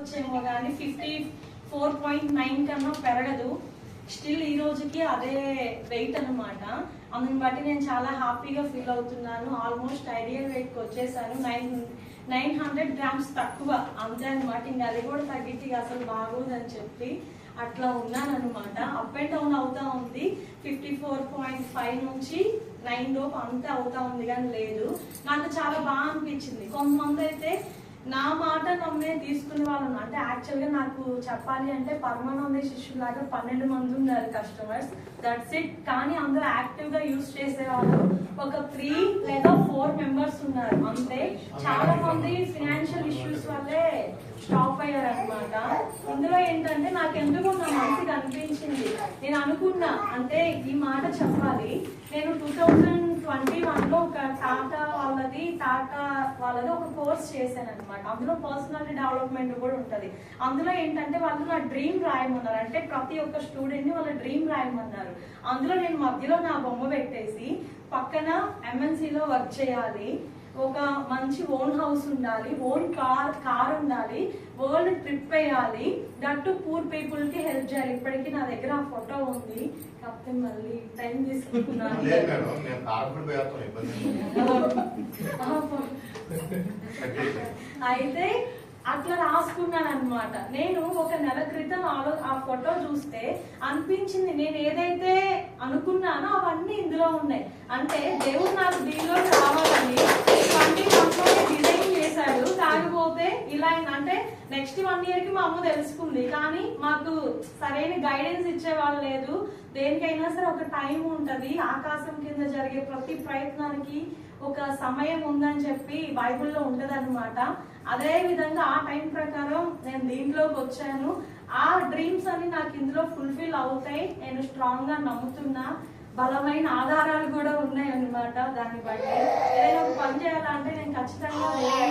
పెరగొచ్చేమో కానీ 54.9 కన్నా పెరగదు. స్టిల్ ఈ రోజుకి అదే వెయిట్ అనమాట. అందుని బట్టి నేను చాలా హ్యాపీగా ఫీల్ అవుతున్నాను. ఆల్మోస్ట్ ఐడియల్ వెయిట్కి వచ్చేసాను. 900 గ్రామ్స్ తక్కువ అంతే అనమాట. ఇంకా అది కూడా తగ్గితే అసలు బాగోదని చెప్పి అట్లా ఉన్నాను అనమాట. అప్ అండ్ డౌన్ అవుతా ఉంది. 54.5 నుంచి 9 లోపు అంతే అవుతా ఉంది కానీ లేదు. నాకు చాలా బాగా అనిపించింది. కొంతమంది అయితే నా మాట నమ్మే తీసుకునే వాళ్ళు, అంటే యాక్చువల్గా నాకు చెప్పాలి అంటే పరమానంద శిష్యులాగా 12 మంది ఉన్నారు కస్టమర్స్, దట్స్ ఇట్. కానీ అందరూ యాక్టివ్గా యూజ్ చేసేవాళ్ళు ఒక 3 లేదా 4 మెంబర్స్ ఉన్నారు అంతే. చాలా మంది ఫినాన్షియల్ ఇష్యూస్ వల్లే స్టాప్ అయ్యారు అనమాట. ఇందులో ఏంటంటే నాకు ఎందుకు నా మనసుకి అనిపించింది, నేను అనుకున్నా అంటే ఈ మాట చెప్పాలి. నేను 2021లో ఒక టాటా వాళ్ళది ఒక కోర్స్ చేశాను అనమాట. అందులో పర్సనాలిటీ డెవలప్మెంట్ కూడా ఉంటుంది. అందులో ఏంటంటే వాళ్ళు నా డ్రీమ్ రాయమన్నారు. అంటే ప్రతి ఒక్క స్టూడెంట్ ని వాళ్ళ డ్రీమ్ రాయమన్నారు. అందులో నేను మధ్యలో నా బొమ్మ పెట్టేసి పక్కన MNCలో వర్క్ చేయాలి, ఒక మంచి ఓన్ హౌస్ ఉండాలి, ఓన్ కార్ ఉండాలి, వరల్డ్ ట్రిప్ వేయాలి, దట్టు పూర్ పీపుల్ కి హెల్ప్ చేయాలి. ఇప్పటికీ నా దగ్గర ఆ ఫోటో ఉంది. కాకపోతే మళ్ళీ టైం తీసుకుంటున్నాను. అయితే అట్లా రాసుకున్నాను అనమాట. నేను ఒక నెల క్రితం ఆ ఫోటో చూస్తే అనిపించింది, నేను ఏదైతే అనుకున్నానో అవన్నీ ఇందులో ఉన్నాయి. అంటే దేవుడు నాకు దీనిలో రావాలని 20 మంత్లోనే డిజైన్ చేశాడు. కాకపోతే ఇలా అంటే నెక్స్ట్ 1 year కి మా అమ్మ తెలుసుకుంది, కానీ మాకు సరైన గైడెన్స్ ఇచ్చేవాళ్ళు లేదు. దేనికైనా సరే ఒక టైం ఉంటది. ఆకాశం కింద జరిగే ప్రతి ప్రయత్నానికి ఒక సమయం ఉందని చెప్పి బైబిల్లో ఉంటదన్నమాట. అదే విధంగా ఆ టైం ప్రకారం నేను దీంట్లోకి వచ్చాను. ఆ డ్రీమ్స్ అన్ని నాకు ఇందులో ఫుల్ఫిల్ అవుతాయి. నేను స్ట్రాంగ్ గా నమ్ముతున్నా. బలమైన ఆధారాలు కూడా ఉన్నాయి అన్నమాట. దాన్ని బట్టి ఏదైనా ఒక పని చేయాలంటే నేను ఖచ్చితంగా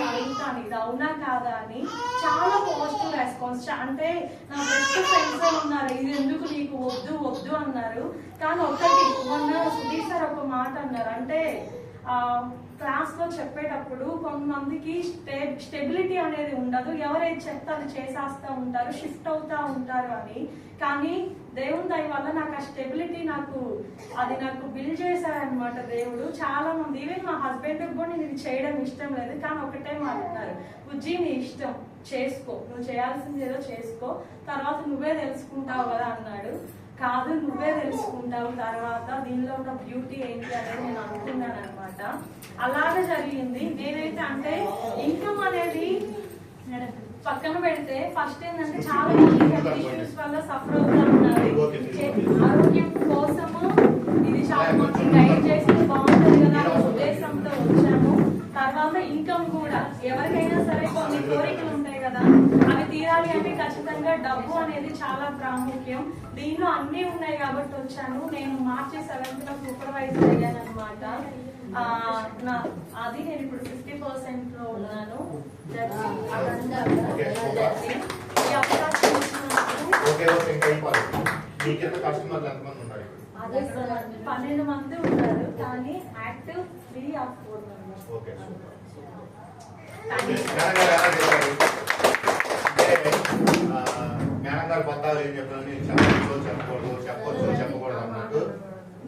అడుగుతాను, ఇది అవునా కాదా అని. చాలా పాజిటివ్ రెస్పాన్స్. అంటే నా బెస్ట్ ఫ్రెండ్స్ ఉన్నారు, ఇది ఎందుకు నీకు వద్దు వద్దు అన్నారు. కానీ ఒకటి మొన్న సుధీర్ సార్ ఒక మాట అన్నారు. అంటే క్లాస్ లో చెప్పేటప్పుడు కొంతమందికి స్టెబిలిటీ అనేది ఉండదు, ఎవరైతే చెప్తే అది చేసేస్తూ ఉంటారు, షిఫ్ట్ అవుతా ఉంటారు అని. కానీ దేవుని దయ వల్ల నాకు ఆ స్టెబిలిటీ నాకు బిల్డ్ చేశారనమాట దేవుడు. చాలా మంది ఈవెన్ మా హస్బెండ్ కూడా నేను ఇది చేయడం ఇష్టం లేదు, కానీ ఒకటే మాట్లాడారు, బుజ్జి నీ ఇష్టం చేసుకో, నువ్వు చేయాల్సింది ఏదో చేసుకో, తర్వాత నువ్వే తెలుసుకుంటావు కదా అన్నాడు. కాదు, నువ్వే తెలుసుకుంటావు తర్వాత దీనిలో ఉన్న బ్యూటీ ఏంటి అనేది నేను అనుకున్నాను అనమాట. అలాగే జరిగింది. నేనైతే అంటే ఇన్కమ్ అనేది పక్కన పెడితే ఫస్ట్ ఏంటంటే చాలా మంది హెల్త్ ఇష్యూస్ వల్ల సఫర్ అవుతా ఉన్నారు. ఆరోగ్యం కోసము ఇది చాలా మంది గైడ్ చేస్తే బాగుంటుంది కదా అనే ఉద్దేశంతో వచ్చాము. తర్వాత ఇన్కమ్ కూడా ఎవరికైనా సరే కొన్ని కోరికలు ఉంటాయి కదా, అవి తీరాలి అంటే ఖచ్చితంగా డబ్బు అనేది చాలా ప్రాముఖ్యం. దీనిలో అన్ని ఉన్నాయి కాబట్టి వచ్చాను. నేను మార్చి 7th లో సూపర్వైజర్ అయ్యాను అనమాట. అది నేను ఇప్పుడు 50% లో ఉన్నాను. 12 మంది ఉన్నారు, కానీ యాక్టివ్ 3 or 4 మెంబర్స్. జ్ఞానంగారు పత్తాలు ఏం చెప్పాలని చెప్పకూడదు అన్నట్టు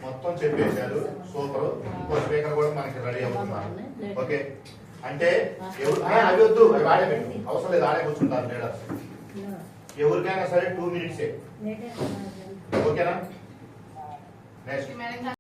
మొత్తం చెప్పేశారు. సూపర్. ఇంకో స్పీకర్ కూడా మనకి రెడీ అవుతున్నారు. ఓకే, అంటే అవి వద్దు, అవి ఆడే పెట్టు, అవసరం లేదు, ఆడే కూర్చుంటారు లీడర్స్. ఎవరికైనా సరే 2 minutes. ఓకేనా? నెక్స్ట్